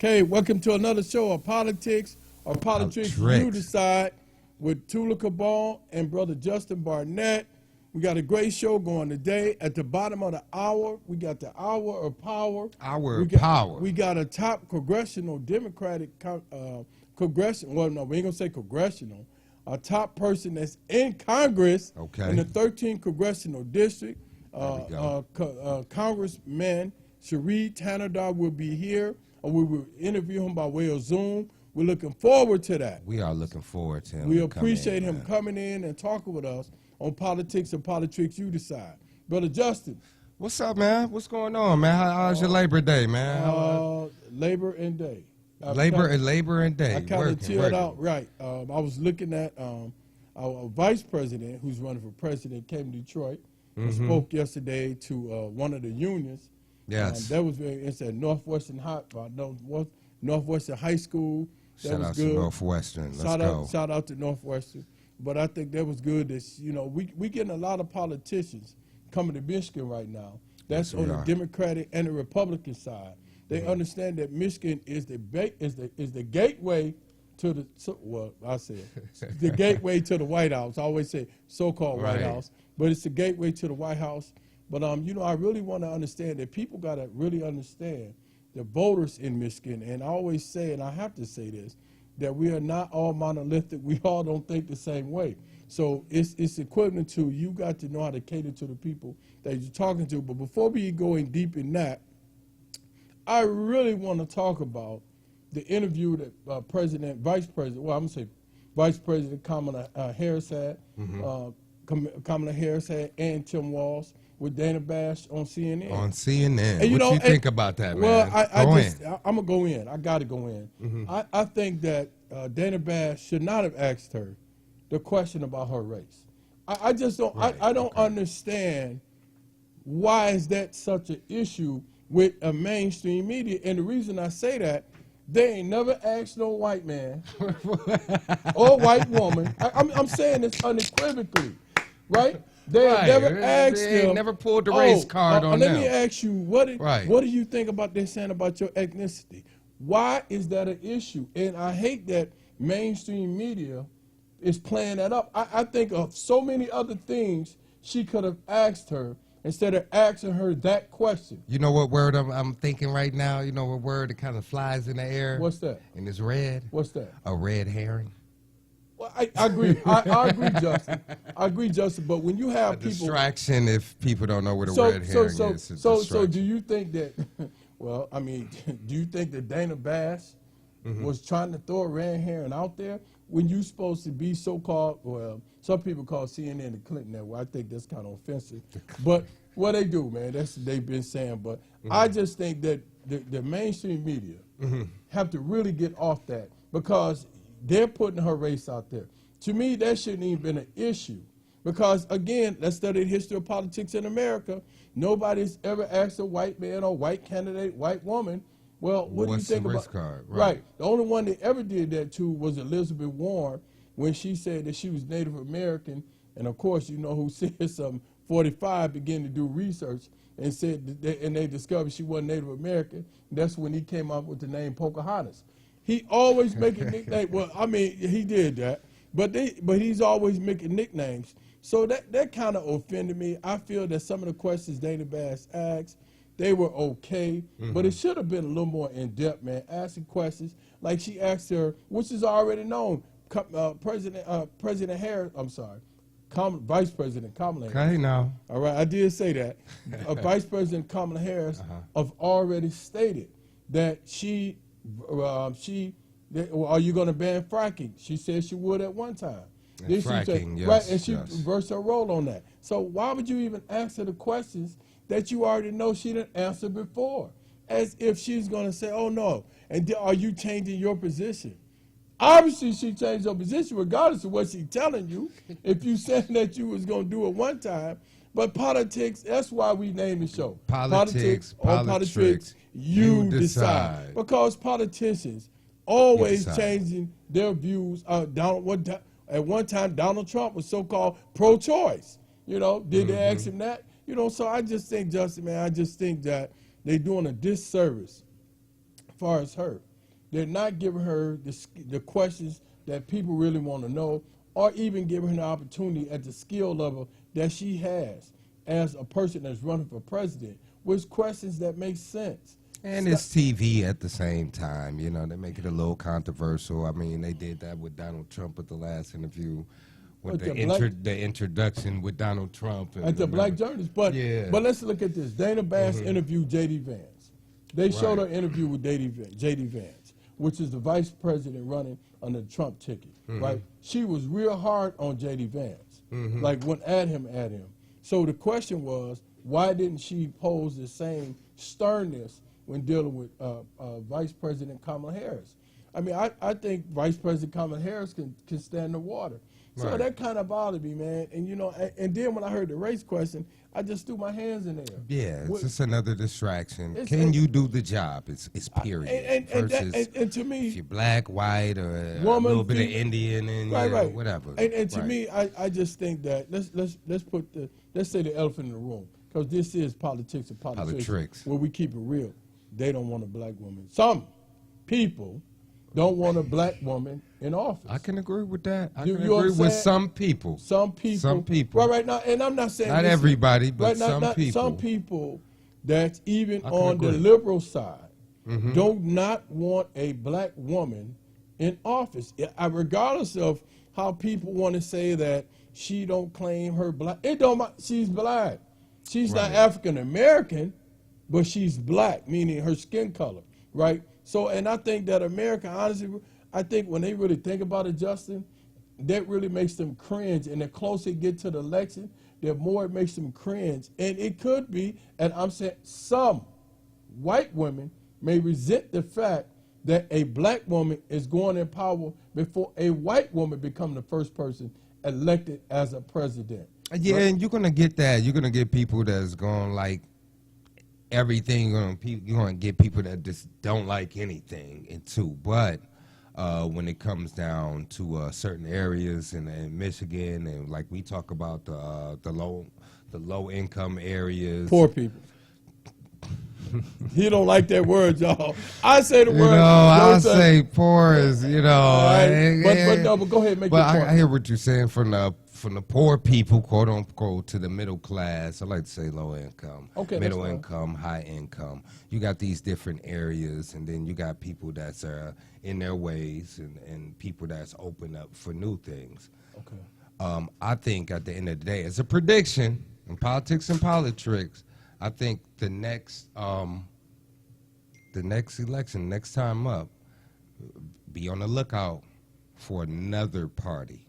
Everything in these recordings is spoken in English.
Okay, welcome to another show of Politics or Poltricks You Decide with Tula Cabal and Brother Justin Barnett. We got a great show going today. At the bottom of the hour, we got the Hour of Power. We got a top congressional Democratic congressional. Well, no, we ain't gonna say congressional. A top person that's in Congress in the 13th congressional district. Congressman Sheree Tanadar will be here. We will interview him by way of Zoom. We're looking forward to that. We are looking forward to him. We appreciate him coming in and talking with us on Politics and Poltricks You Decide. Brother Justin. What's up, man? What's going on, man? How's your Labor Day, man? Labor and Day. Labor and Day. I kind of chilled out, right. I was looking at our vice president, who's running for president, came to Detroit and spoke yesterday to one of the unions. Yes. That was very interesting. Northwestern High School. Shout out to Northwestern. Let's go. Shout out to Northwestern. But I think that was good. That, you know, we getting a lot of politicians coming to Michigan right now. That's on the Democratic and the Republican side. They understand that Michigan is the gateway to the the gateway to the White House. I always say so-called White House, but it's the gateway to the White House. But you know, I really want to understand that people got to really understand the voters in Michigan. And I always say, and I have to say this, that we are not all monolithic. We all don't think the same way. So it's equivalent to you got to know how to cater to the people that you're talking to. But before we go in deep in that, I really want to talk about the interview that Vice President Kamala Harris had, Kamala Harris had, and Tim Walz with Dana Bash on CNN. On CNN. And, what do you think about that, man? Well, I'm going to go in. I got to go in. I think that Dana Bash should not have asked her the question about her race. I just don't, I don't understand why is that such an issue with a mainstream media. And the reason I say that, they ain't never asked no white man or white woman. I'm saying this unequivocally, right? They never asked them. Never pulled the race card on them. Let me ask you, what do you think about this saying about your ethnicity? Why is that an issue? And I hate that mainstream media is playing that up. I think of so many other things she could have asked her instead of asking her that question. You know what word I'm thinking right now? You know what word that kind of flies in the air? What's that? And it's red. What's that? A red herring. Well, I agree. I agree, Justin. I agree, Justin. But when you have people, distraction, if people don't know what a red herring is. So do you think that? Well, I mean, do you think that Dana Bash was trying to throw a red herring out there when you supposed to be so-called? Well, some people call CNN the Clinton Network. I think that's kind of offensive. But what they do, man, that's what they've been saying. But I just think that the mainstream media have to really get off that because they're putting her race out there. To me, that shouldn't even been an issue. Because, again, let's study the history of politics in America. Nobody's ever asked a white man or white candidate, white woman, well, what do you think about race card? Right. The only one that ever did that to was Elizabeth Warren when she said that she was Native American. And, of course, you know who said something. 45 began to do research and said and they discovered she wasn't Native American. That's when he came up with the name Pocahontas. He always making nicknames. Well, I mean, he did that, but he's always making nicknames. So that kind of offended me. I feel that some of the questions Dana Bash asked, they were okay, but it should have been a little more in depth, man. Asking questions like she asked her, which is already known. President Harris. I'm sorry. Vice President Kamala Harris. Okay, now. All right, I did say that. Vice President Kamala Harris have already stated that are you going to ban fracking? She said she would at one time. And fracking, yes. Right, and she reversed her role on that. So why would you even ask her the questions that you already know she didn't answer before? As if she's going to say, oh, no. And are you changing your position? Obviously, she changed her position regardless of what she's telling you. If you said that you was going to do it one time. But politics, that's why we named the show. Politics, you decide. Because politicians always changing their views. At one time, Donald Trump was so-called pro-choice. You know, did they ask him that? You know, so I just think, Justin, man, I just think that they're doing a disservice as far as her. They're not giving her the questions that people really want to know, or even giving her the opportunity at the skill level that she has as a person that's running for president, with questions that make sense. And it's TV at the same time. You know, they make it a little controversial. I mean, they did that with Donald Trump at the last interview, with the introduction with Donald Trump. At the black journalist. But let's look at this. Dana Bass interviewed J.D. Vance. They showed her interview with J.D. Vance, which is the vice president running on the Trump ticket, right? She was real hard on J.D. Vance, like went at him. So the question was, why didn't she pose the same sternness when dealing with Vice President Kamala Harris? I mean, I think Vice President Kamala Harris can stand the water. So that kind of bothered me, man. And, you know, and then when I heard the race question, I just threw my hands in there. Yeah, it's just another distraction. Can you do the job? It's period. And to me, if you're black, white, or a little bit of Indian, and whatever. And to me, I just think that let's say the elephant in the room, because this is politics and politics where we keep it real. They don't want a black woman. Some people don't want a black woman in office. I can agree with that. I can agree with some people. Some people. Right now, and I'm not saying not everybody, but some people. Some people that's even on the liberal side do not want a black woman in office. Regardless of how people want to say that she don't claim her black. It don't matter. She's black. She's not African American, but she's black, meaning her skin color, right? So, and I think that America, honestly, I think when they really think about it, Justin, that really makes them cringe. And the closer they get to the election, the more it makes them cringe. And it could be, and I'm saying some white women may resent the fact that a black woman is going in power before a white woman become the first person elected as a president. Yeah, right? And you're going to get that. You're going to get people that's going like everything. You're going to get people that just don't like anything, and too. But when it comes down to certain areas in Michigan, and like we talk about the low income areas, poor people. He don't like that word, y'all. I say the word. I say poor is, Right. But go ahead, make your point. I hear what you're saying from the poor people, quote unquote, to the middle class. I like to say low income, middle income, high income. You got these different areas, and then you got people that's in their ways, and people that's open up for new things. Okay. I think at the end of the day, it's a prediction in politics and Poltricks. I think the next election, next time up, be on the lookout for another party.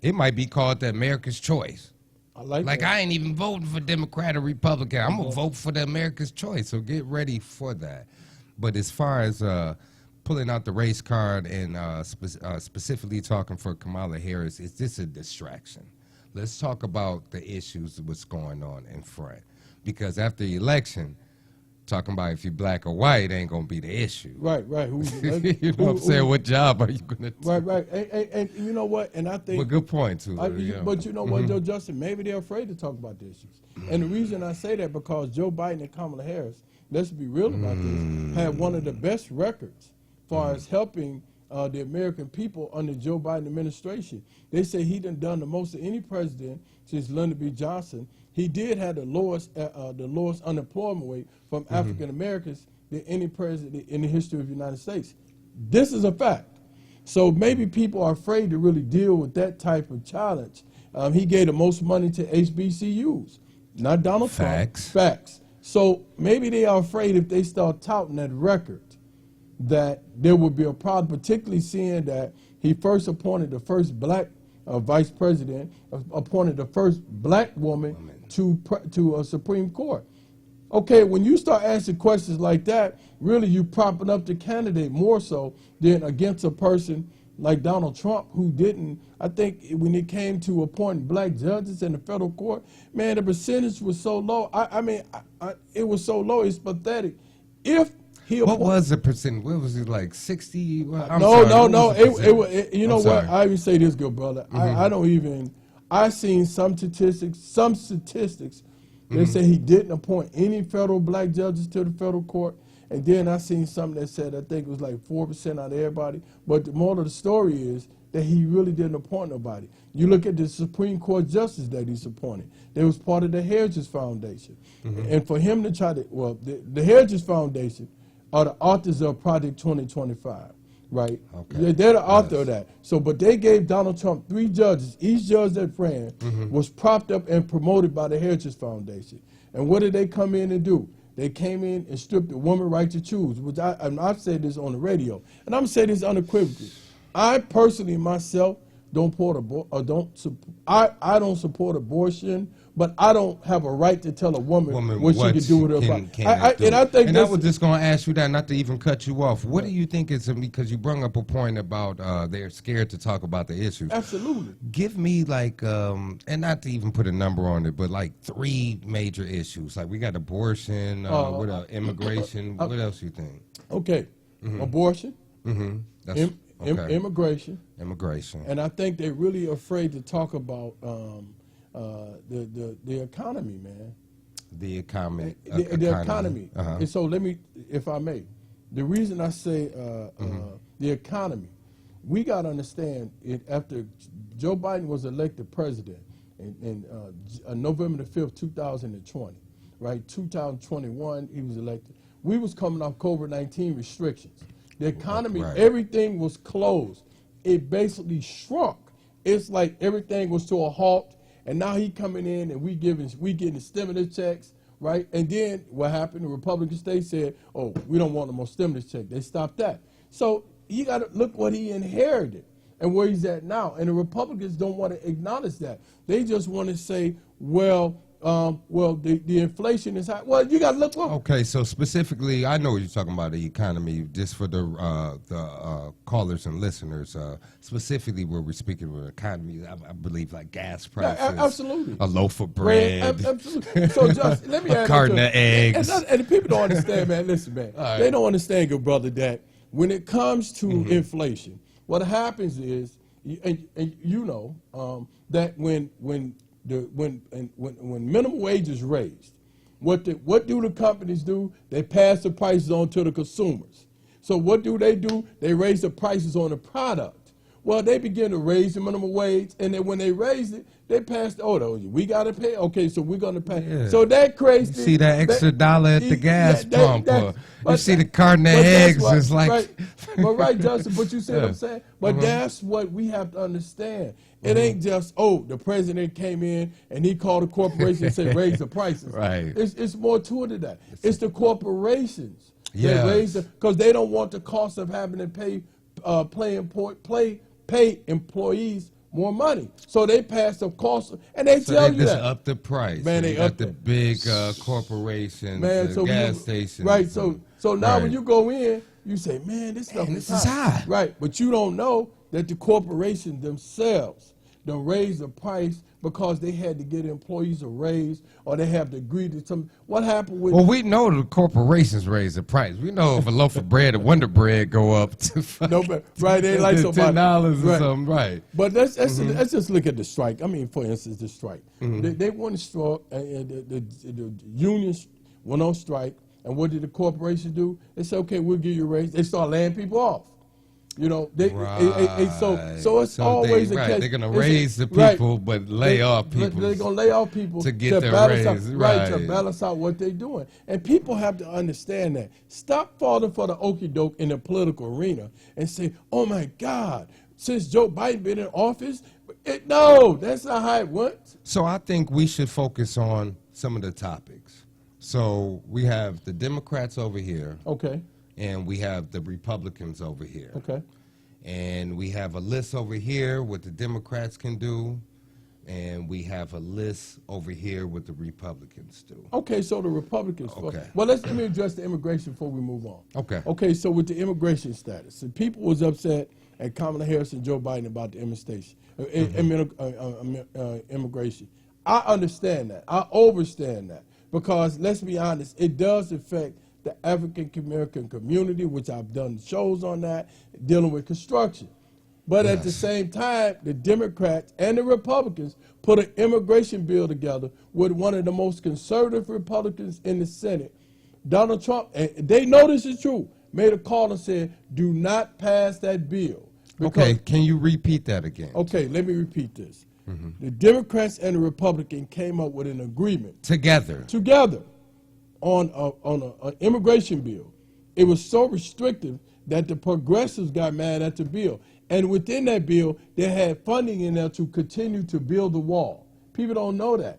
It might be called the America's Choice. I like that. I ain't even voting for Democrat or Republican. I'm going to vote for the America's Choice, so get ready for that. But as far as pulling out the race card and specifically talking for Kamala Harris, is this a distraction? Let's talk about the issues, what's going on in front. Because after the election, talking about if you're black or white ain't going to be the issue. Right. You know what I'm saying? What job are you going to do? Right. And you know what? And I think... Well, good point, too. But you know what, Joe Justin? Maybe they're afraid to talk about the issues. And the reason I say that, because Joe Biden and Kamala Harris, let's be real about this, have one of the best records as far as helping the American people under Joe Biden administration. They say he done the most of any president since Lyndon B. Johnson. He did have the lowest unemployment rate from African Americans than any president in the history of the United States. This is a fact. So maybe people are afraid to really deal with that type of challenge. He gave the most money to HBCUs, not Donald Trump. Facts. So maybe they are afraid if they start touting that record that there would be a problem, particularly seeing that he first appointed the first black vice president, appointed the first black woman to a Supreme Court. Okay, when you start asking questions like that, really you propping up the candidate more so than against a person like Donald Trump, who didn't. I think when it came to appointing black judges in the federal court, man, the percentage was so low. It was so low, it's pathetic. What was the percent? What was it, like 60? No. You know what? I even say this, good brother. I don't even. I seen some statistics. They say he didn't appoint any federal black judges to the federal court, And then I seen something that said, I think it was like 4% out of everybody. But the moral of the story is that he really didn't appoint nobody. You look at the Supreme Court justice that he's appointed. They was part of the Heritage Foundation. And for him to try to, well, the Heritage Foundation are the authors of Project 2025. Right, okay. They're the author of that. So, but they gave Donald Trump 3 judges. Each judge that ran was propped up and promoted by the Heritage Foundation. And what did they come in and do? They came in and stripped the woman's right to choose, which I've said this on the radio, and I'm gonna say this unequivocally. I personally myself don't support abortion, but I don't have a right to tell a woman what she can do with her body. And I was just going to ask you that, not to even cut you off. What do you think is, because you brought up a point about they're scared to talk about the issues. Absolutely. Give me like, and not to even put a number on it, but like 3 major issues. Like we got abortion, immigration. What else you think? Okay, abortion. That's okay. Immigration. Immigration. And I think they're really afraid to talk about the economy, man. The economy. The economy. And so let me, if I may, the reason I say the economy, we got to understand it after Joe Biden was elected president in November the 5th, 2020, right? 2021, he was elected. We was coming off COVID-19 restrictions. The economy, everything was closed. It basically shrunk. It's like everything was to a halt, and now he coming in and we getting stimulus checks, right? And then what happened? The Republican state said, "Oh, we don't want no more stimulus check." They stopped that. So he got to look what he inherited and where he's at now. And the Republicans don't want to acknowledge that. They just want to say, "Well, the inflation is high." Well, you got to look. Okay, so specifically, I know you're talking about the economy. Just for the callers and listeners, specifically where we're speaking of the economy, I believe like gas prices, absolutely, a loaf of bread, absolutely. So just let me a carton of eggs. And people don't understand, man. Listen, man, they don't understand, good brother, that when it comes to inflation, what happens is, and you know, that when minimum wage is raised, what do the companies do? They pass the prices on to the consumers. So what do? They raise the prices on the product. Well, they begin to raise the minimum wage, and then when they raise it, they pass we got to pay. Okay, so we're going to pay. Yeah. So that crazy. You see that extra dollar at the gas pump. You see the carton of eggs is like. Right, Justin, but you see what I'm saying? But that's what we have to understand. It ain't just, the president came in and he called a corporation and said, raise the prices. Right. It's more to it than that. It's the corporations that raise it because they don't want the cost of having to pay employees more money. So they pass the cost, and they tell you that. Up the price. Man, they up the big corporations, man, the gas stations. Right, so now when you go in, you say, man, this stuff is high. Right, but you don't know that the corporations themselves don't raise the price because they had to get employees a raise or they have to agree to something. What happened with... Well, we know the corporations raise the price. We know if a loaf of bread or Wonder Bread go up to they like $10 or something, right. But let's just look at the strike. I mean, for instance, the strike. They went to strike, the unions went on strike, and what did the corporation do? They said, okay, we'll give you a raise. They start laying people off. You know, so it's always a case. They're going to raise the people, but lay off people. They're going to lay off people to get their raise, to balance out what they're doing. And people have to understand that. Stop falling for the okie doke in the political arena and say, oh my God, since Joe Biden been in office, no, that's not how it went. So I think we should focus on some of the topics. So we have the Democrats over here. Okay. And we have the Republicans over here. Okay. And we have a list over here what the Democrats can do, and we have a list over here what the Republicans do. Okay, so the Republicans. Okay. Well, let me address the immigration before we move on. Okay. Okay, so with the immigration status, the people was upset at Kamala Harris and Joe Biden about the immigration. I understand that. I overstand that because let's be honest, it does affect the African American community, which I've done shows on that, dealing with construction. But at the same time, the Democrats and the Republicans put an immigration bill together with one of the most conservative Republicans in the Senate, Donald Trump, and they know this is true, made a call and said, do not pass that bill. Okay, can you repeat that again? Okay, let me repeat this. The Democrats and the Republicans came up with an agreement. Together on an immigration bill. It was so restrictive that the progressives got mad at the bill. And within that bill, they had funding in there to continue to build the wall. People don't know that.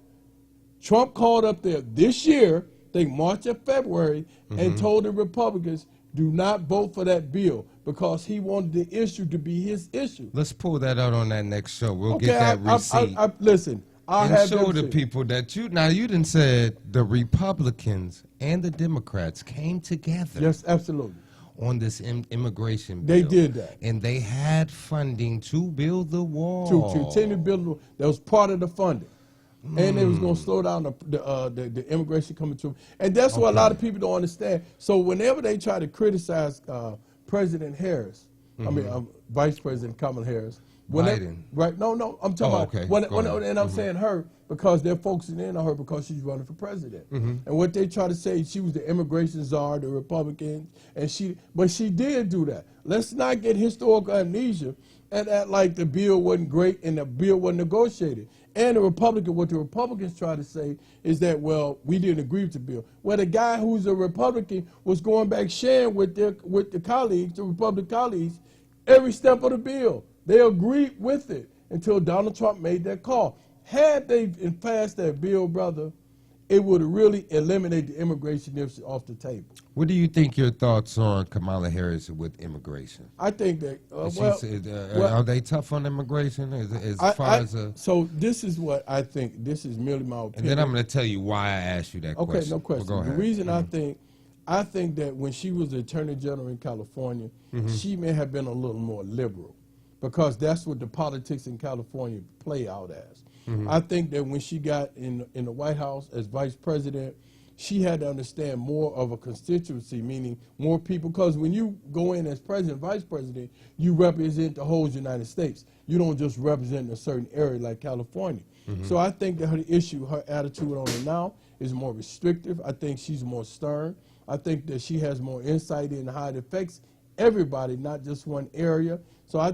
Trump called up there this year, I think March or February, and told the Republicans, do not vote for that bill because he wanted the issue to be his issue. Let's pull that out on that next show. We'll get that receipt. Listen, I'll show the people that you didn't say the Republicans and the Democrats came together. Yes, absolutely. On this immigration bill. They did that. And they had funding to build the wall. To continue to build the wall. That was part of the funding. And they was going to slow down the immigration coming through. And that's what a lot of people don't understand. So whenever they try to criticize President Harris, Vice President Kamala Harris. Biden. Right, no, I'm talking about, and I'm saying her because they're focusing in on her because she's running for president. And what they try to say, she was the immigration czar, the Republicans, but she did do that. Let's not get historical amnesia and act like the bill wasn't great and the bill wasn't negotiated. And what the Republicans try to say is that, well, we didn't agree with the bill. Well, the guy who's a Republican was going back sharing with the colleagues, the Republican colleagues, every step of the bill. They agreed with it until Donald Trump made that call. Had they passed that bill, brother, it would have really eliminated the immigration issue off the table. What do you think your thoughts on Kamala Harris with immigration? I think that, are they tough on immigration So this is what I think. This is merely my opinion. And then I'm going to tell you why I asked you that question. Okay, no question. Well, go ahead. The reason I think that when she was the Attorney General in California, she may have been a little more liberal because that's what the politics in California play out as. I think that when she got in the White House as vice president, she had to understand more of a constituency, meaning more people, because when you go in as president, vice president, you represent the whole United States. You don't just represent a certain area like California. So I think that her attitude on it now is more restrictive. I think she's more stern. I think that she has more insight in how it affects everybody, not just one area. So I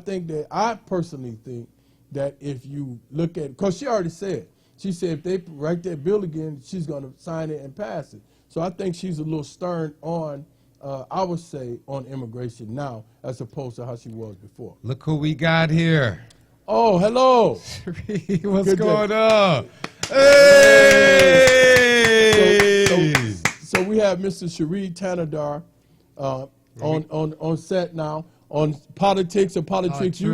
personally think that if you look at, because she already said, she said if they write that bill again, she's going to sign it and pass it. So I think she's a little stern on, I would say, on immigration now as opposed to how she was before. Look who we got here. Oh, hello. What's going on? Hey! So we have Mr. Sheree Tanadar on set now. On politics, you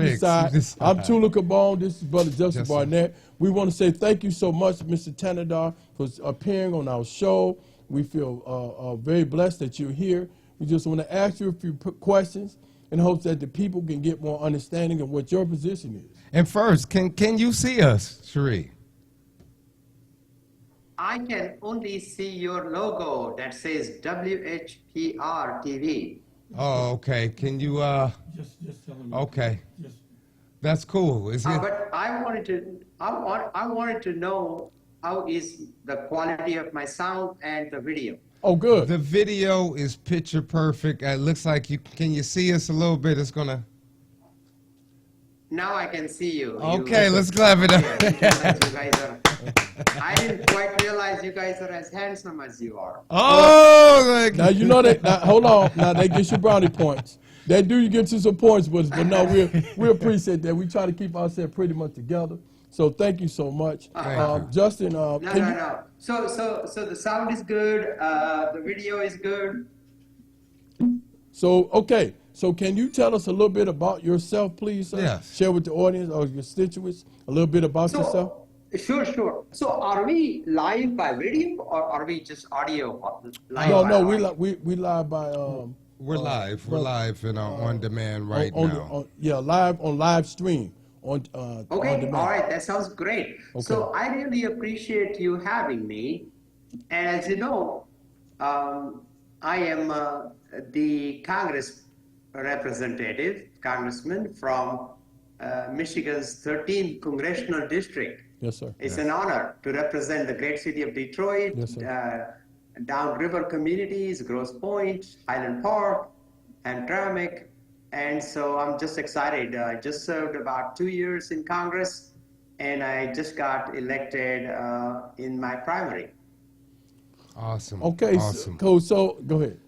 decide. I'm Tula Cabone. This is Brother Justin Barnett. We want to say thank you so much, Mr. Tanadar, for appearing on our show. We feel very blessed that you're here. We just want to ask you a few questions in hopes that the people can get more understanding of what your position is. And first, can you see us, Sheree? I can only see your logo that says WHPR TV. Oh, okay. Can you just tell me. Okay. That's cool. Is it? But I wanted to know how is the quality of my sound and the video. Oh, good. The video is picture perfect. It looks like can you see us a little bit? It's gonna. Now I can see you. Okay, let's clap it up. I didn't quite realize you guys are as handsome as you are. Oh, now you know that. Now, hold on. Now they get you brownie points. They do get you some points, but no, we appreciate that. We try to keep ourselves pretty much together. So thank you so much, Justin. No. So the sound is good. The video is good. So okay. So can you tell us a little bit about yourself, please, sir? Yes. Share with the audience or your constituents a little bit about yourself. Sure. So are we live by video or are we just audio? No, we live by. We're live. We're live and on demand right now. Live on live stream. Okay, all right, that sounds great. Okay. So I really appreciate you having me. And as you know, I am the Congress congressman from Michigan's 13th Congressional District. Yes, sir. It's an honor to represent the great city of Detroit, downriver communities, Grosse Pointe, Highland Park, Hamtramck. And so I'm just excited. I just served about 2 years in Congress, and I just got elected in my primary. Awesome. Okay, awesome. so go ahead.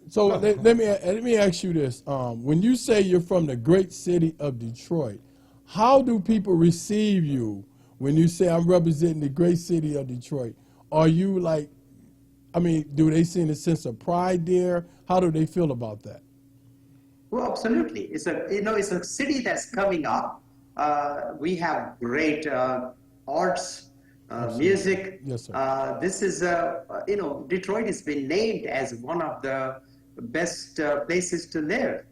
So let me ask you this: when you say you're from the great city of Detroit, how do people receive you when you say I'm representing the great city of Detroit? Are you like, I mean, do they see a sense of pride there? How do they feel about that? Well, absolutely. It's a city that's coming up. We have great arts. Music. Yes, sir. This is, Detroit has been named as one of the best places to live.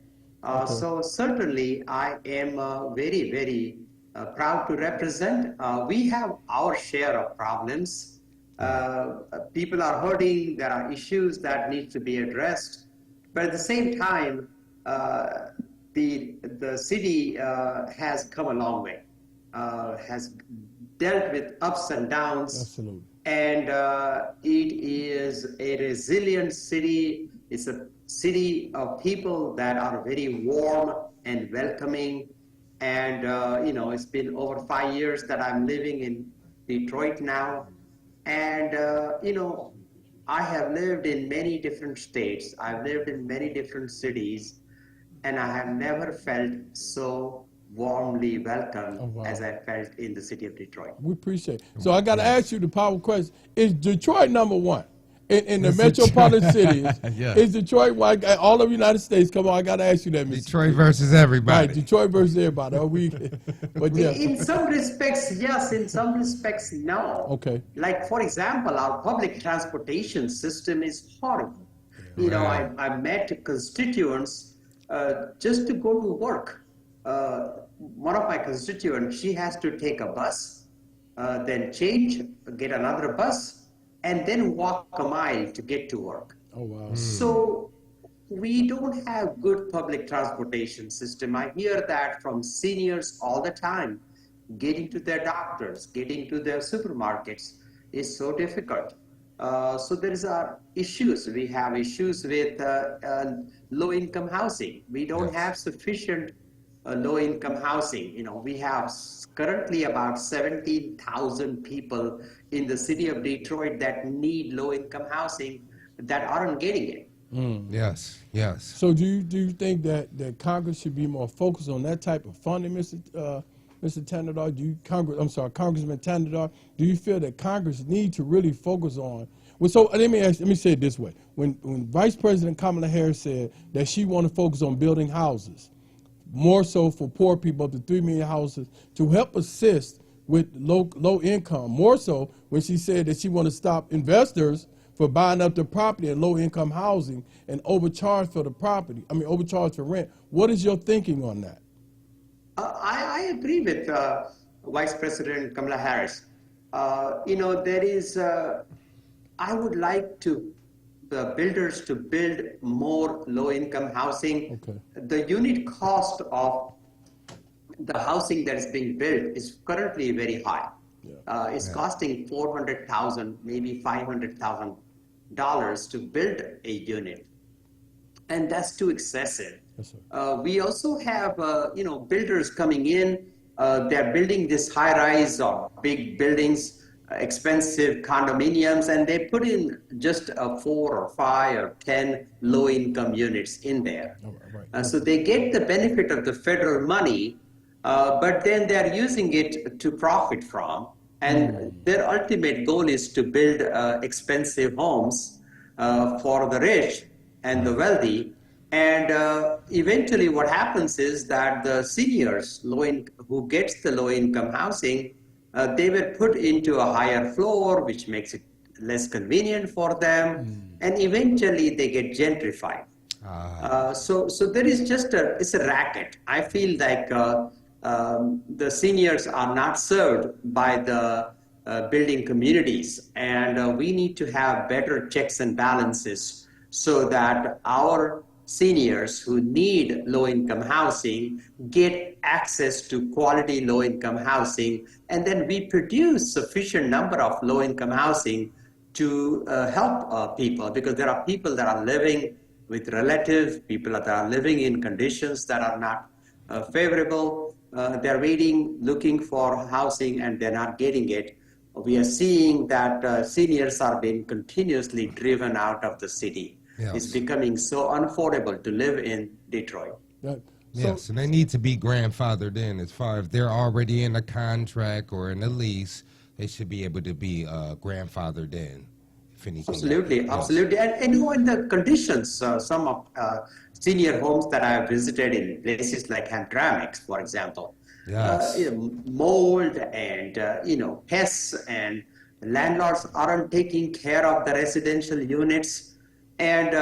So certainly I am very, very proud to represent. We have our share of problems. People are hurting. There are issues that need to be addressed. But at the same time, the city has come a long way, has dealt with ups and downs. Absolutely. And it is a resilient city. It's a city of people that are very warm and welcoming. And, it's been over 5 years that I'm living in Detroit now. And, I have lived in many different states. I've lived in many different cities. And I have never felt so warmly welcome as I felt in the city of Detroit. We appreciate it. So I got to ask you the power question. Is Detroit number one in the metropolitan cities? Yeah. Is Detroit, all of the United States, come on, I got to ask you that, Mr. Detroit versus everybody. Right, Detroit versus everybody. But yeah. In some respects, yes. In some respects, no. Okay. Like, for example, our public transportation system is horrible. Right. I met constituents just to go to work. One of my constituents, she has to take a bus, then change, get another bus, and then walk a mile to get to work. Oh, wow. So we don't have good public transportation system. I hear that from seniors all the time. Getting to their doctors, getting to their supermarkets is so difficult. So there is issues. We have issues with low-income housing. We don't have sufficient low-income housing. We have currently about 17,000 people in the city of Detroit that need low-income housing that aren't getting it. Yes, yes. So do you think that Congress should be more focused on that type of funding, Mr. Tannadar? Congressman Tannadar, do you feel that Congress needs to really focus on? Well, so let me say it this way: when Vice President Kamala Harris said that she wanted to focus on building houses, more so for poor people, up to 3 million houses, to help assist with low income, more so when she said that she wanted to stop investors for buying up the property in low income housing and overcharge for the property. Overcharge for rent. What is your thinking on that? I agree with Vice President Kamala Harris. There is, I would like the builders to build more low-income housing. Okay. The unit cost of the housing that is being built is currently very high. Yeah. It's costing $400,000, maybe $500,000 to build a unit, and that's too excessive. Yes, sir. We also have, builders coming in. They're building this high-rise or big buildings, expensive condominiums, and they put in just 4 or 5 or 10 low-income units in there. Oh, right. So they get the benefit of the federal money, but then they're using it to profit from. And their ultimate goal is to build expensive homes for the rich and the wealthy. And eventually what happens is that the seniors who gets the low-income housing, they were put into a higher floor, which makes it less convenient for them. And eventually they get gentrified. So there is it's a racket. I feel like the seniors are not served by the building communities. And we need to have better checks and balances so that our seniors who need low-income housing get access to quality low-income housing, and then we produce sufficient number of low-income housing to help people, because there are people that are living with relatives, people that are living in conditions that are not favorable. They're waiting, looking for housing, and they're not getting it. We are seeing that seniors are being continuously driven out of the city. Yes. It's becoming so unaffordable to live in Detroit. Yes, and they need to be grandfathered in. As far as they're already in a contract or in a lease, they should be able to be grandfathered in. If anything Absolutely, happens. absolutely. And you know, in the conditions, some of senior homes that I have visited in places like Hamtramck, for example, Yes. mold and pests, and landlords aren't taking care of the residential units, and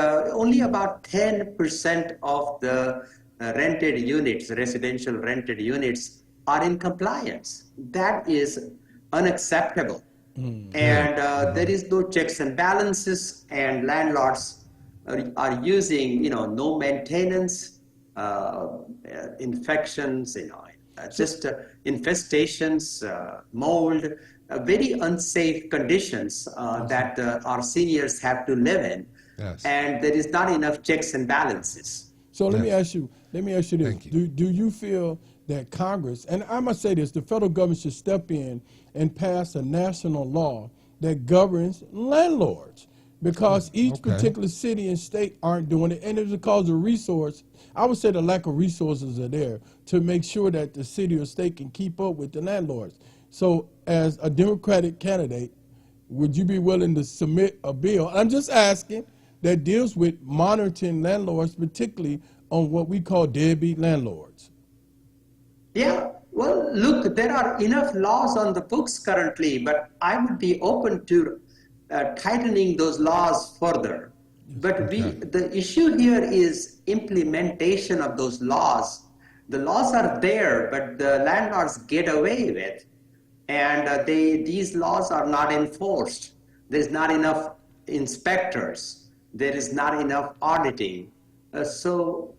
only about 10% of the rented units, residential rented units, are in compliance. That is unacceptable. And there is no checks and balances, and landlords are using, no maintenance, infections, infestations, mold, very unsafe conditions that our seniors have to live in. Yes. And there is not enough checks and balances. So let me ask you this. Do you feel that Congress, and I must say this, the federal government should step in and pass a national law that governs landlords? Because each particular city and state aren't doing it, and it's because of resource. I would say the lack of resources are there to make sure that the city or state can keep up with the landlords. So as a Democratic candidate, would you be willing to submit a bill, I'm just asking, that deals with monitoring landlords, particularly on what we call deadbeat landlords? Yeah, well, look, there are enough laws on the books currently, but I would be open to tightening those laws further. But the issue here is implementation of those laws. The laws are there, but the landlords get away with, and these laws are not enforced. There's not enough inspectors. There is not enough auditing. So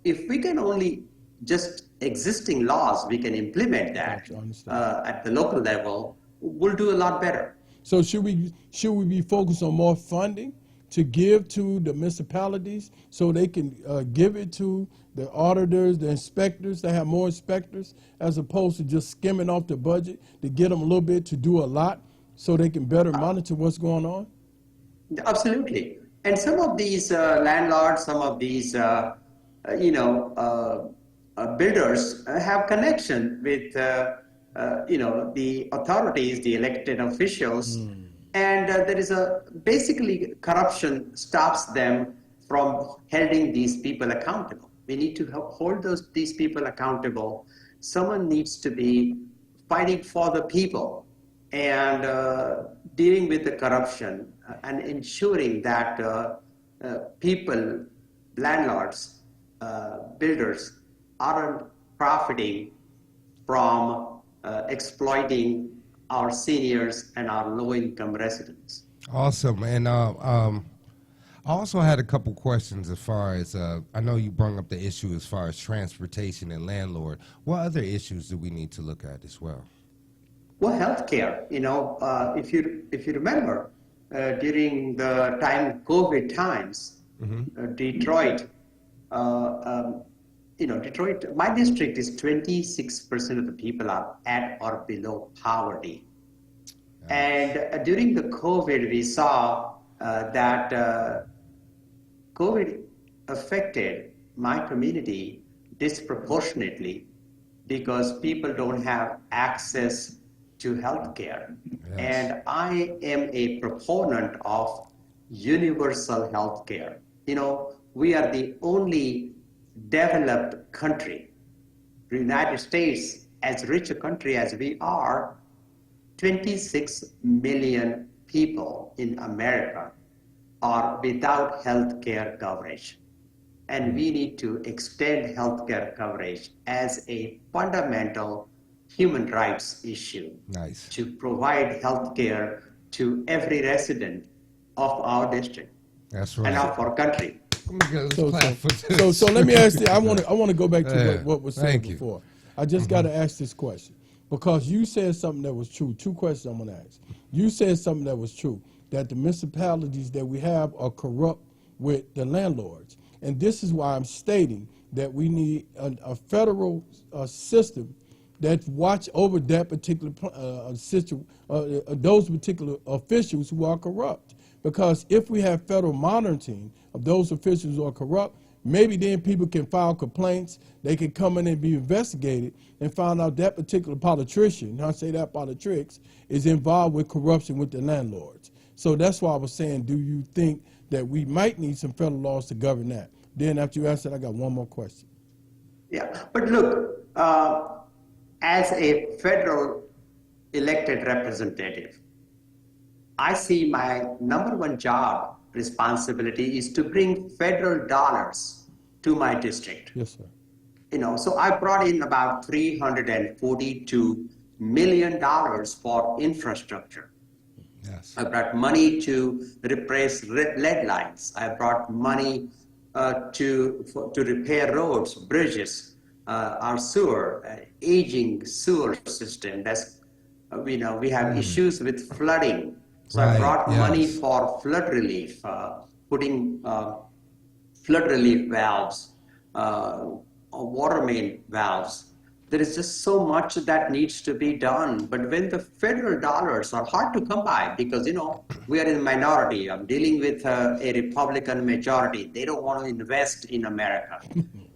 if we can only just existing laws, we can implement that at the local level, we'll do a lot better. So should we be focused on more funding to give to the municipalities so they can give it to the auditors, the inspectors, to have more inspectors, as opposed to just skimming off the budget to get them a little bit to do a lot so they can better monitor what's going on? Absolutely. And some of these landlords, some of these builders have connection with the authorities, the elected officials, and there is basically corruption stops them from holding these people accountable. We need to hold these people accountable. Someone needs to be fighting for the people and dealing with the corruption and ensuring that people, landlords, builders aren't profiting from exploiting our seniors and our low-income residents. Awesome. And I also had a couple questions as far as, I know you brought up the issue as far as transportation and landlord. What other issues do we need to look at as well? Well, healthcare, if you remember, during the COVID times, Detroit, Detroit, my district is 26% of the people are at or below poverty. And during the COVID, we saw that COVID affected my community disproportionately because people don't have access to healthcare. Yes. And I am a proponent of universal healthcare. We are the only developed country. The United States, as rich a country as we are, 26 million people in America are without health care coverage. And we need to extend health care coverage as a fundamental human rights issue. Nice. To provide health care to every resident of our district. That's right. And of our country. So let me ask you, I want to go back to what was said before. I just got to ask this question because you said something that was true. Two questions I'm going to ask. You said something that was true. that the municipalities that we have are corrupt with the landlords. And this is why I'm stating that we need a federal system that watch over that particular those particular officials who are corrupt. Because if we have federal monitoring of those officials who are corrupt, maybe then people can file complaints, they can come in and be investigated and find out that particular politician, I say that Poltricks, is involved with corruption with the landlords. So that's why I was saying, do you think that we might need some federal laws to govern that? Then after you answer that, I got one more question. Yeah, but look, as a federal elected representative, I see my number one job responsibility is to bring federal dollars to my district. Yes, sir. So I brought in about $342 million for infrastructure. Yes. I brought money to replace lead lines. I brought money to repair roads, bridges, our sewer, aging sewer system. That's we have issues with flooding. So Right, I brought yes. money for flood relief, putting flood relief valves, water main valves. There is just so much that needs to be done. But when the federal dollars are hard to come by because, we are in the minority. I'm dealing with a Republican majority. They don't want to invest in America.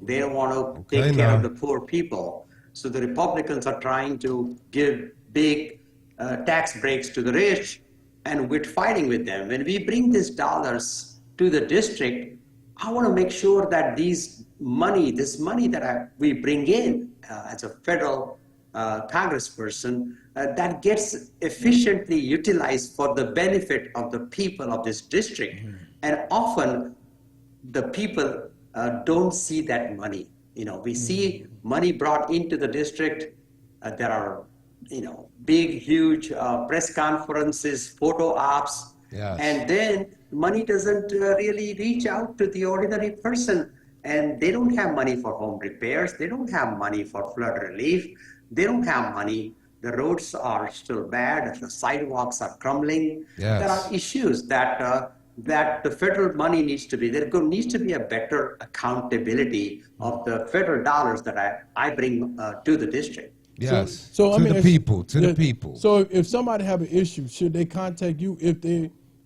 They don't want to take care of the poor people. So the Republicans are trying to give big tax breaks to the rich, and we're fighting with them. When we bring these dollars to the district, I want to make sure that this money that we bring in as a federal congressperson, that gets efficiently utilized for the benefit of the people of this district. Mm-hmm. And often the people don't see that money. We see money brought into the district. There are big, huge press conferences, photo ops, yes. And then money doesn't really reach out to the ordinary person, and they don't have money for home repairs, they don't have money for flood relief, they don't have money, the roads are still bad, the sidewalks are crumbling. Yes. There are issues that the federal money needs to be. There needs to be a better accountability of the federal dollars that I bring to the district. Yes, so to the people. So if somebody have an issue, should they contact you if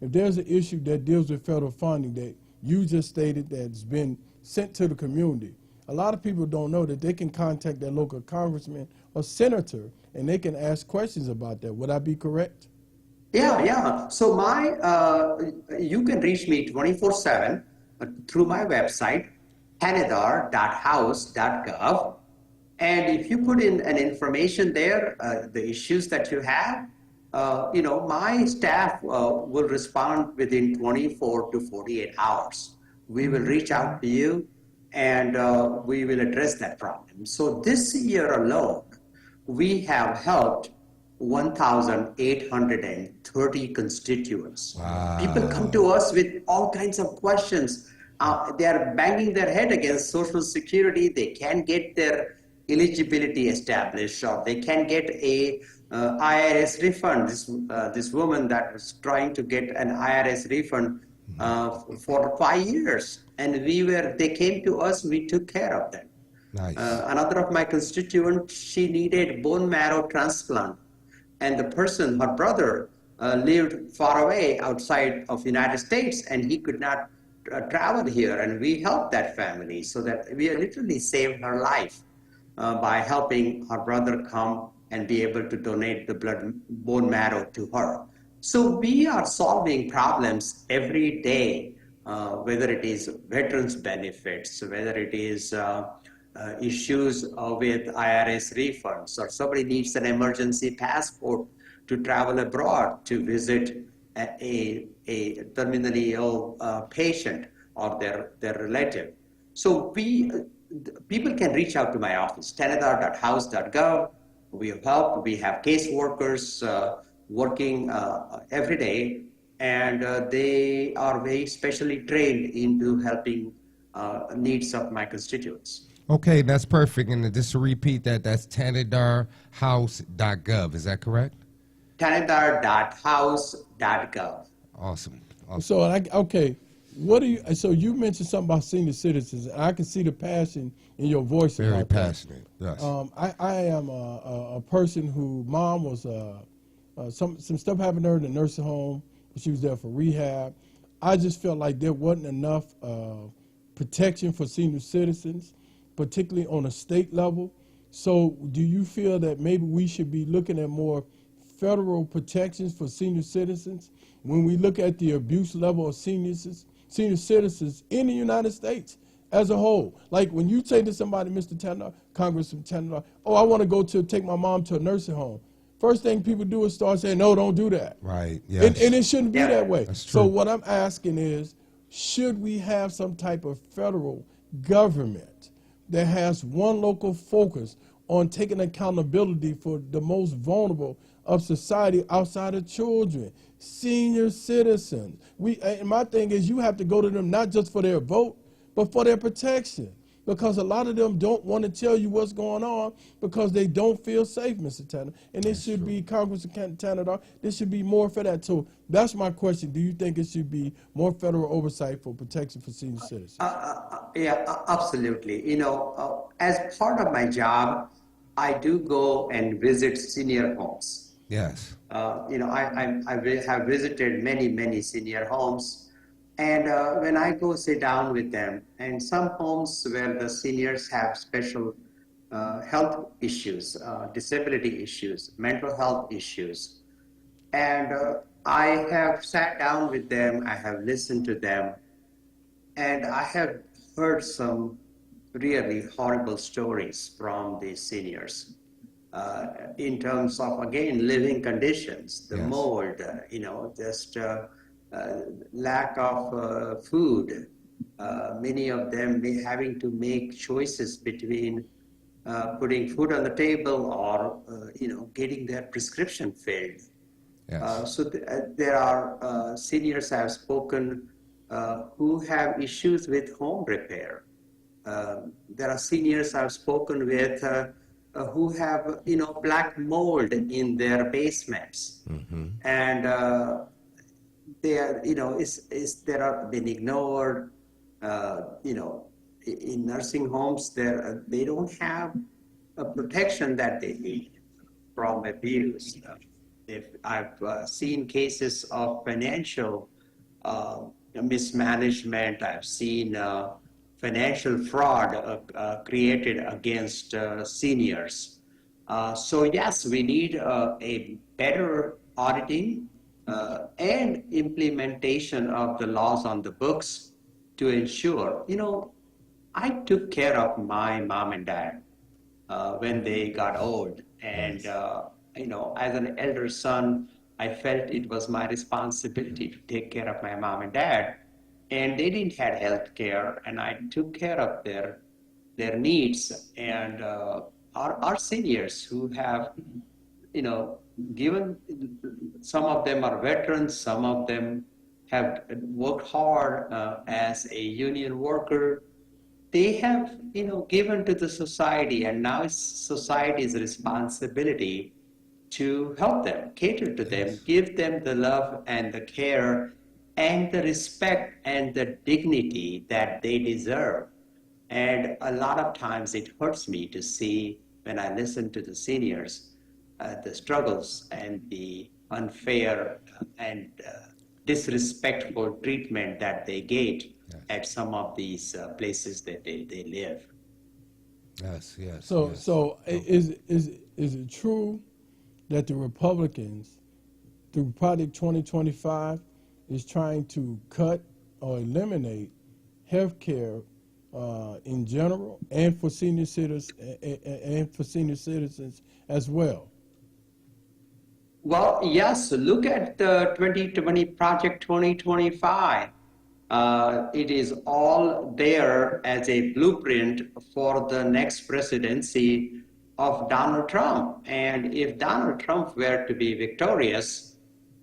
there's an issue that deals with federal funding that you just stated that's been sent to the community? A lot of people don't know that they can contact their local congressman or senator and they can ask questions about that. Would I be correct? Yeah. So you can reach me 24/7 through my website, tanadar.house.gov. And if you put in an information there, the issues that you have, my staff will respond within 24 to 48 hours. We will reach out to you and we will address that problem. So this year alone, we have helped 1,830 constituents. Wow. People come to us with all kinds of questions. They are banging their head against Social Security. They can't get their eligibility established, or they can get a IRS refund. This woman that was trying to get an IRS refund for 5 years, and they came to us. We took care of them. Nice. Another of my constituents, she needed bone marrow transplant, and the person, her brother, lived far away outside of the United States, and he could not travel here, and we helped that family so that we literally saved her life. By helping her brother come and be able to donate the bone marrow to her. So we are solving problems every day, whether it is veterans benefits, whether it is issues with IRS refunds, or somebody needs an emergency passport to travel abroad to visit a terminally ill patient or their relative. So people can reach out to my office, tanadar.house.gov. We help. We have caseworkers working every day, and they are very specially trained into helping needs of my constituents. Okay, that's perfect. And just to repeat that's tanadarhouse.gov. Is that correct? Tanadar.house.gov. Awesome. So, okay, what do you? So you mentioned something about senior citizens. And I can see the passion in your voice. Very about that. passionate. Yes. I am a person who mom was some stuff happened to her in the nursing home. She was there for rehab. I just felt like there wasn't enough protection for senior citizens, particularly on a state level. So do you feel that maybe we should be looking at more federal protections for senior citizens when we look at the abuse level of senior citizens in the United States as a whole? Like when you say to somebody, Mr. Tanner, Congressman Tanner, oh, I want to go to take my mom to a nursing home. First thing people do is start saying, no, don't do that. Right, yes. And it shouldn't be that way. That's true. So what I'm asking is, should we have some type of federal government that has one local focus on taking accountability for the most vulnerable of society outside of children, senior citizens? And my thing is, you have to go to them not just for their vote, but for their protection. Because a lot of them don't want to tell you what's going on because they don't feel safe, Mr. Tanner. And it should be, Congressman Tanner, there should be more for that. So that's my question. Do you think it should be more federal oversight for protection for senior citizens? Yeah, absolutely. As part of my job, I do go and visit senior homes. Yes. I have visited many senior homes. And when I go sit down with them, and some homes where the seniors have special health issues, disability issues, mental health issues, and I have sat down with them, I have listened to them, and I have heard some really horrible stories from these seniors in terms of, again, living conditions, the mold, just lack of food, many of them having to make choices between putting food on the table or getting their prescription filled. Yes. So there are seniors I have spoken who have issues with home repair. There are seniors I've spoken with who have black mold in their basements, and they are, they are been ignored. In nursing homes, they don't have a protection that they need from abuse. If I've seen cases of financial mismanagement, I've seen financial fraud created against seniors. So yes, we need a better auditing and implementation of the laws on the books to ensure, I took care of my mom and dad when they got old. And, as an elder son, I felt it was my responsibility to take care of my mom and dad. And they didn't have health care, and I took care of their needs. And our seniors who have, given, some of them are veterans, some of them have worked hard as a union worker. They have, given to the society, and now it's society's responsibility to help them, cater to them, give them the love and the care and the respect and the dignity that they deserve. And a lot of times it hurts me to see, when I listen to the seniors, the struggles and the unfair and disrespectful treatment that they get at some of these places that they live. Yes. So is it true that the Republicans, through Project 2025, is trying to cut or eliminate health care in general and for senior citizens as well? Well, yes, look at the 2020 Project 2025. It is all there as a blueprint for the next presidency of Donald Trump. And if Donald Trump were to be victorious,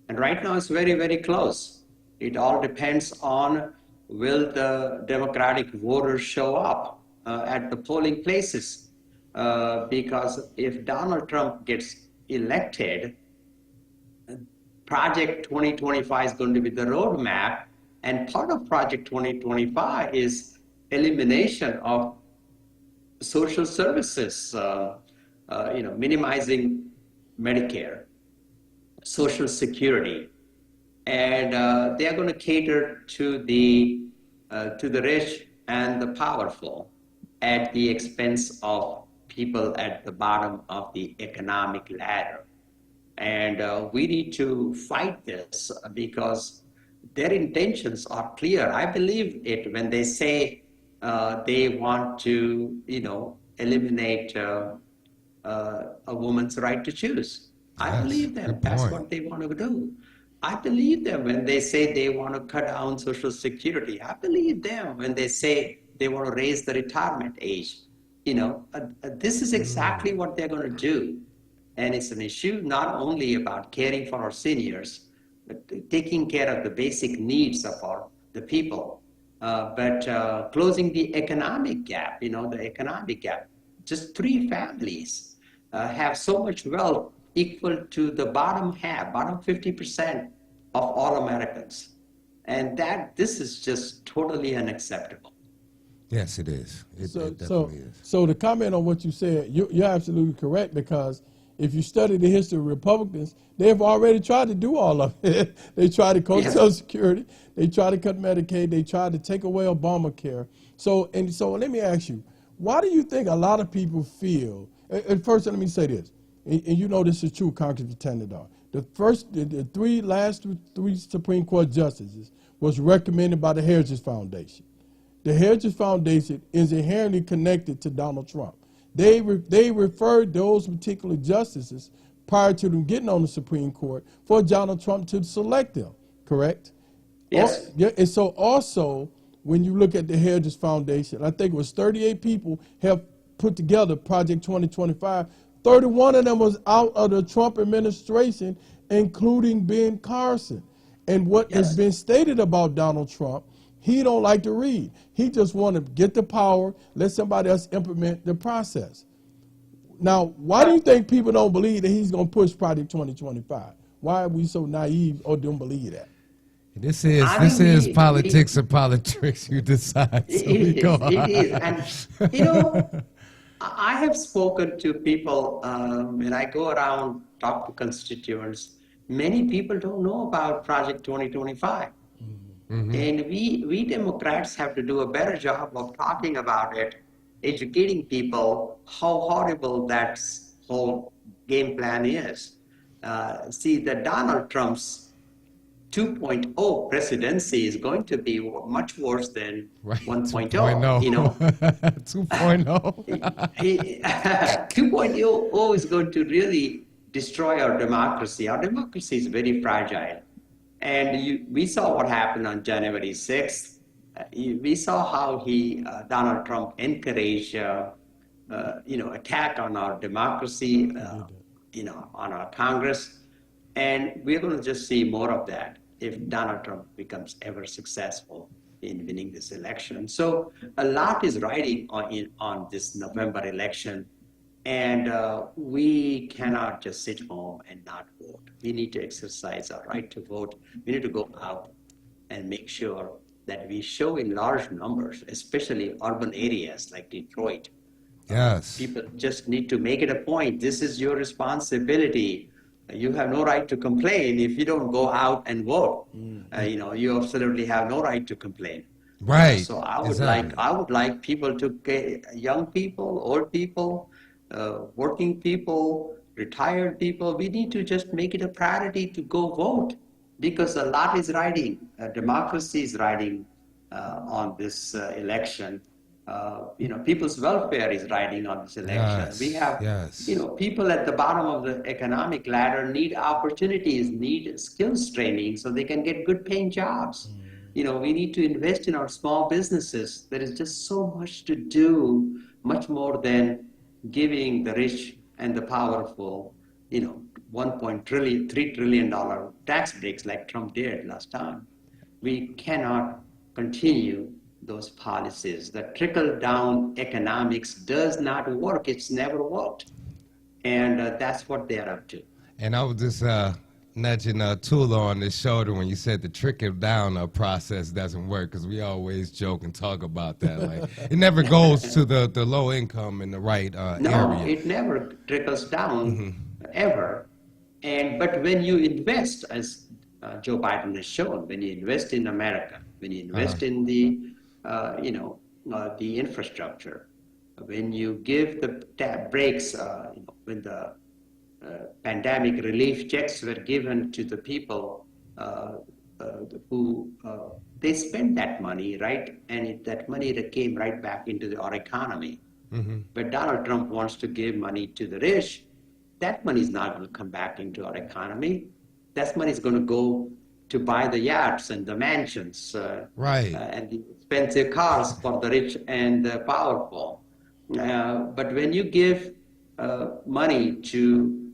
and right now it's very, very close, it all depends on will the Democratic voters show up at the polling places. Because if Donald Trump gets elected, Project 2025 is going to be the roadmap, and part of Project 2025 is elimination of social services, minimizing Medicare, Social Security, and they are going to cater to the rich and the powerful at the expense of people at the bottom of the economic ladder. And we need to fight this because their intentions are clear. I believe it when they say they want to, eliminate a woman's right to choose. I believe them. That's what they want to do. I believe them when they say they want to cut down Social Security. I believe them when they say they want to raise the retirement age. This is exactly what they're going to do. And it's an issue not only about caring for our seniors, but taking care of the basic needs of the people, but closing the economic gap, the economic gap. Just 3 families have so much wealth equal to the bottom 50% of all Americans. And this is just totally unacceptable. Yes, it is. It definitely is. So to comment on what you said, you're absolutely correct, because if you study the history of Republicans, they've already tried to do all of it. They tried to cut Social Security. They tried to cut Medicaid. They tried to take away Obamacare. So let me ask you, why do you think a lot of people feel, and first let me say this, and you know this is true, Congressman Tannenbaum. The last three Supreme Court justices was recommended by the Heritage Foundation. The Heritage Foundation is inherently connected to Donald Trump. They referred those particular justices prior to them getting on the Supreme Court for Donald Trump to select them, correct? Yes. And so also, when you look at the Heritage Foundation, I think it was 38 people have put together Project 2025. 31 of them was out of the Trump administration, including Ben Carson. And what has been stated about Donald Trump, he don't like to read. He just want to get the power, let somebody else implement the process. Now, why do you think people don't believe that he's going to push Project 2025? Why are we so naive or don't believe that? This is politics and politics. You decide. So it is. And, I have spoken to people when I go around, talk to constituents. Many people don't know about Project 2025. Mm-hmm. And we Democrats have to do a better job of talking about it, educating people how horrible that whole game plan is. See, the Donald Trump's 2.0 presidency is going to be much worse than 1.0. 2.0. 2.0 is going to really destroy our democracy. Our democracy is very fragile. And we saw what happened on January 6th. We saw how Donald Trump encouraged, attack on our democracy, on our Congress. And we're going to just see more of that if Donald Trump becomes ever successful in winning this election. So a lot is riding on this November election. And we cannot just sit home and not vote. We need to exercise our right to vote. We need to go out and make sure that we show in large numbers, especially urban areas like Detroit. Yes. People just need to make it a point. This is your responsibility. You have no right to complain if you don't go out and vote. Mm-hmm. You absolutely have no right to complain. Right. So I would like people to, young people, old people, working people, retired people, we need to just make it a priority to go vote, because a lot is riding, democracy is riding on this election. People's welfare is riding on this election. We have, people at the bottom of the economic ladder need opportunities, need skills training so they can get good paying jobs. We need to invest in our small businesses. There is just so much to do, much more than giving the rich and the powerful, $3 trillion tax breaks like Trump did last time. We cannot continue those policies. The trickle-down economics does not work. It's never worked. And that's what they're up to. And I was just, nudging Tula on his shoulder when you said the trickle down process doesn't work, because we always joke and talk about that. Like, it never goes to the low income in the right No, area. it never trickles down ever. But when you invest, as Joe Biden has shown, when you invest in America, when you invest in the the infrastructure, when you give the breaks, when the pandemic relief checks were given to the people who they spent that money, right? And that money that came right back into our economy. But Donald Trump wants to give money to the rich. That money is not going to come back into our economy. That money is going to go to buy the yachts and the mansions, and the expensive cars for the rich and the powerful. But when you give money to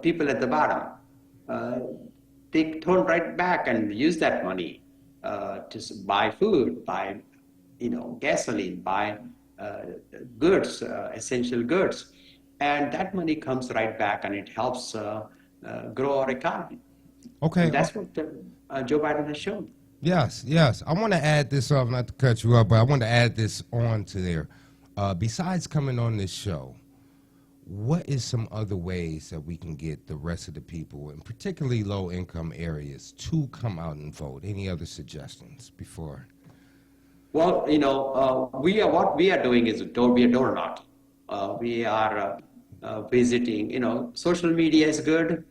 people at the bottom, they turn right back and use that money to buy food, buy gasoline, buy goods, essential goods, and that money comes right back and it helps grow our economy. Okay, and that's what Joe Biden has shown. Yes. I want to add this off, not to cut you up, but I want to add this on to there. Besides coming on this show, what is some other ways that we can get the rest of the people, and particularly low-income areas, to come out and vote? Any other suggestions before? Well, what we are doing is we are door knocking. We are visiting. Social media is good.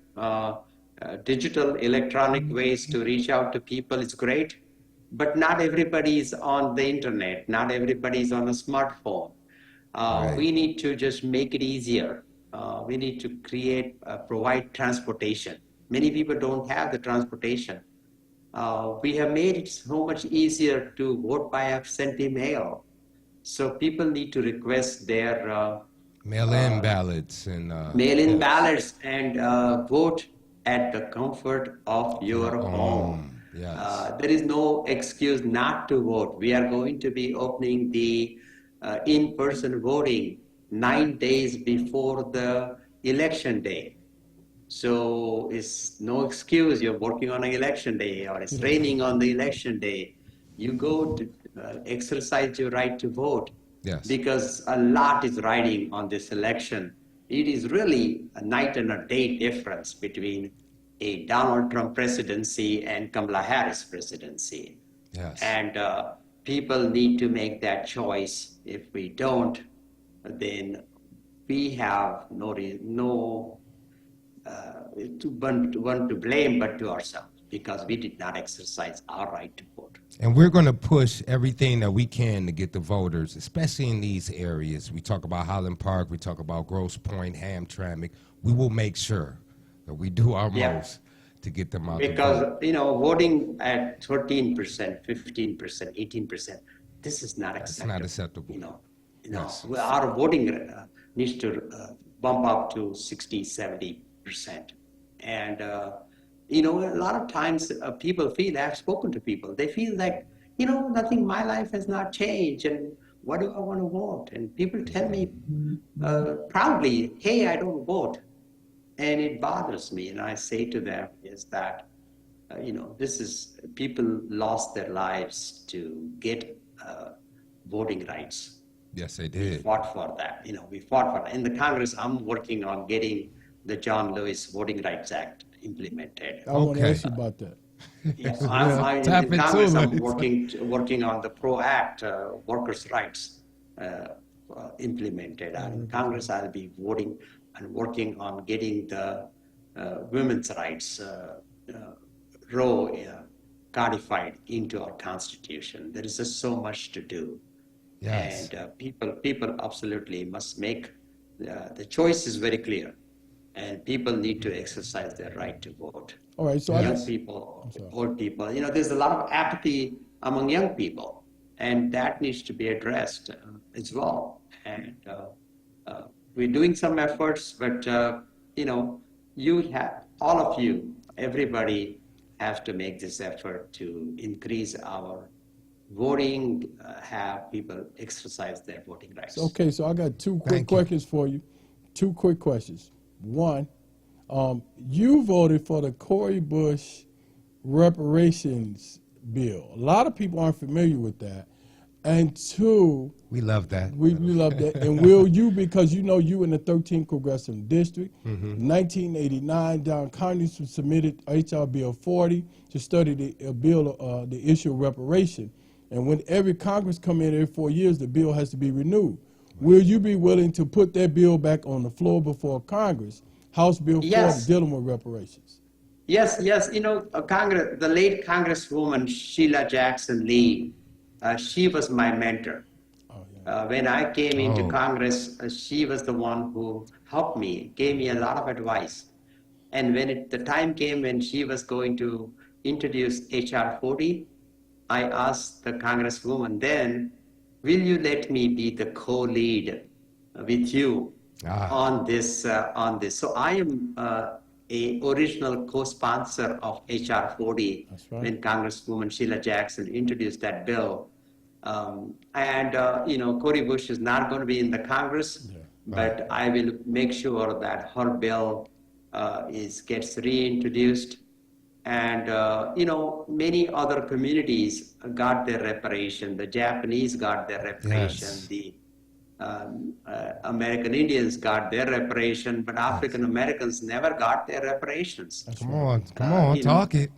Digital, electronic ways to reach out to people is great, but not everybody is on the internet. Not everybody is on a smartphone. We need to just make it easier. We need to provide transportation. Many people don't have the transportation. We have made it so much easier to vote by absentee mail. So people need to request their mail-in ballots and ballots and vote at the comfort of your home. Yes. There is no excuse not to vote. We are going to be opening the in-person voting 9 days before the election day. So it's no excuse you're working on an election day or it's raining on the election day. You go to exercise your right to vote. Yes. Because a lot is riding on this election. It is really a night and a day difference between a Donald Trump presidency and Kamala Harris presidency. Yes. And people need to make that choice. If we don't, then we have no one to blame but to ourselves, because we did not exercise our right to vote. And we're going to push everything that we can to get the voters, especially in these areas. We talk about Highland Park, we talk about Grosse Pointe, Hamtramck. We will make sure that we do our most to get them out. Because, voting at 13%, 15%, 18%, this is not acceptable. It's not acceptable. Yes. Our voting needs to bump up to 60, 70%. And, a lot of times people feel, I've spoken to people, they feel like, nothing, my life has not changed, and what do I want to vote? And people tell me proudly, hey, I don't vote. And it bothers me. And I say to them is that, people lost their lives to get voting rights. Yes, they did. We fought for that. We fought for that. In the Congress, I'm working on getting the John Lewis Voting Rights Act implemented. I want to ask you about that. Yes, in Congress, I'm working on the PRO Act, workers' rights implemented. And in Congress, I'll be voting and working on getting the women's rights Roe codified into our Constitution. There is just so much to do. Yes. And people absolutely must make the choice is very clear, and people need to exercise their right to vote. All right, so young people, old people. There's a lot of apathy among young people, and that needs to be addressed as well. And we're doing some efforts, but you have all of you, everybody has to make this effort to increase our voting, have people exercise their voting rights. Okay, so I got two quick questions for you. Two quick questions. One, You voted for the Cori Bush reparations bill. A lot of people aren't familiar with that. And two, we love that. We love that. And will you, because you know you in the 13th Congressional District, 1989, Don Congress submitted H.R. Bill 40 to study the issue of reparation. And when every Congress come in every 4 years, the bill has to be renewed. Will you be willing to put that bill back on the floor before Congress, House Bill 40, dealing with reparations? Yes. You know, the late Congresswoman Sheila Jackson Lee, she was my mentor. When I came into Congress, she was the one who helped me, gave me a lot of advice. And when the time came when she was going to introduce HR 40, I asked the Congresswoman then, will you let me be the co-lead with you on this? So I am a original co-sponsor of HR 40 when Congresswoman Sheila Jackson introduced that bill. You know, Cori Bush is not going to be in the Congress, but I will make sure that her bill gets reintroduced. And, you know, many other communities got their reparation. The Japanese got their reparation. The American Indians got their reparation, but African Americans never got their reparations. Come on, talk it.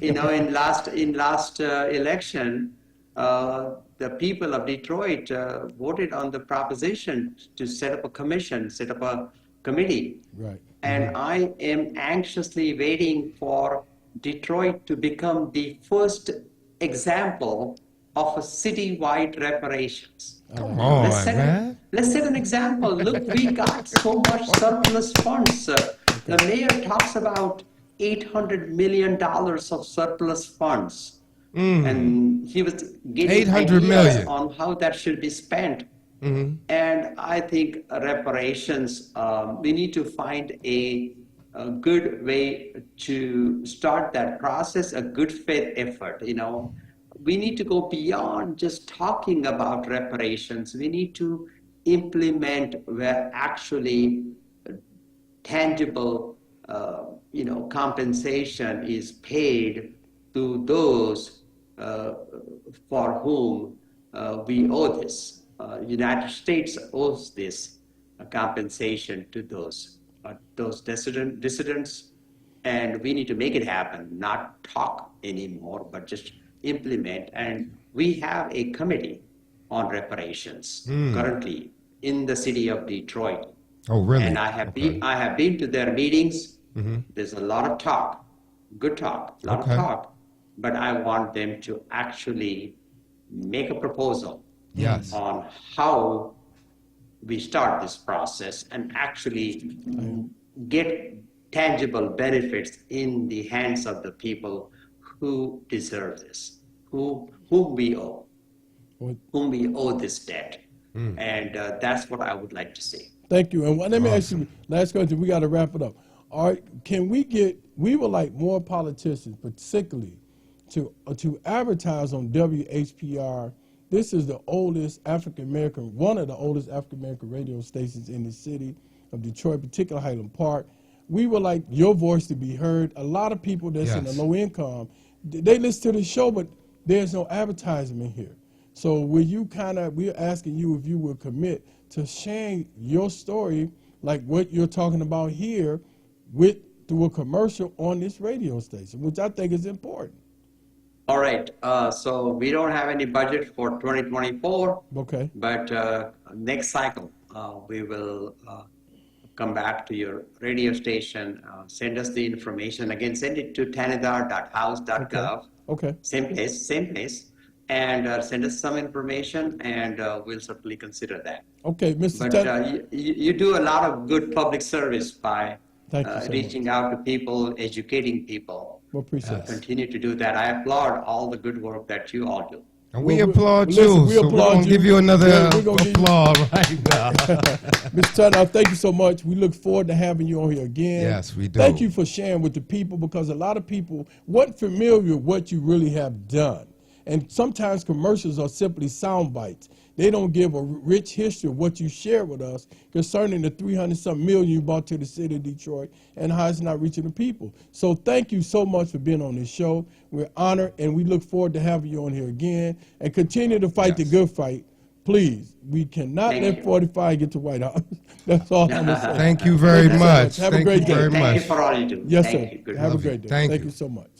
You know, in last election, the people of Detroit voted on the proposition to set up a commission, set up a committee. Right. And I am anxiously waiting for Detroit to become the first example of a citywide reparations. Come on, man. Let's set an example. Look, we got so much surplus funds. The mayor talks about $800 million of surplus funds. And he was getting ideas on how that should be spent. And I think reparations, we need to find a good way to start that process, a good faith effort. You know, we need to go beyond just talking about reparations. We need to implement where actually tangible, you know, compensation is paid to those for whom we owe this. United States owes this compensation to those dissidents, and we need to make it happen, not talk anymore, but just implement. And we have a committee on reparations currently in the city of Detroit. Oh, really? And I have been to their meetings. There's a lot of talk, good talk, a lot of talk, but I want them to actually make a proposal on how we start this process and actually get tangible benefits in the hands of the people who deserve this, whom we owe this debt. And that's what I would like to see. Thank you. And let me ask you, last question, we got to wrap it up. All right, we would like more politicians, particularly, to advertise on WHPR. This is the oldest African-American, one of the oldest African-American radio stations in the city of Detroit, particularly Highland Park. We would like your voice to be heard. A lot of people that's in the low income, they listen to the show, but there's no advertisement here. So we're asking you if you will commit to sharing your story, like what you're talking about here, through a commercial on this radio station, which I think is important. All right, so we don't have any budget for 2024. Okay. But next cycle, we will come back to your radio station, send us the information. Again, send it to tanidar.house.gov. Okay. Same place. And send us some information, and we'll certainly consider that. Okay, Mr. But you do a lot of good public service by reaching out to people, educating people. Well, appreciate Continue to do that. I applaud all the good work that you all do. And we applaud you. Listen, we so applaud we're going to give you another applause right now. Mr. Turner, thank you so much. We look forward to having you on here again. Yes, we do. Thank you for sharing with the people, because a lot of people weren't familiar with what you really have done. And sometimes commercials are simply sound bites. They don't give a rich history of what you share with us concerning the 300-something million you brought to the city of Detroit and how it's not reaching the people. So thank you so much for being on this show. We're honored, and we look forward to having you on here again. And continue to fight the good fight. Please, we cannot let 45 get to White House. That's all I'm going to say. Thank you very much. Have a great day. Thank you for all you do. Yes, Thank sir. you. Good Have a luck. great day. Thank Thank you you so much.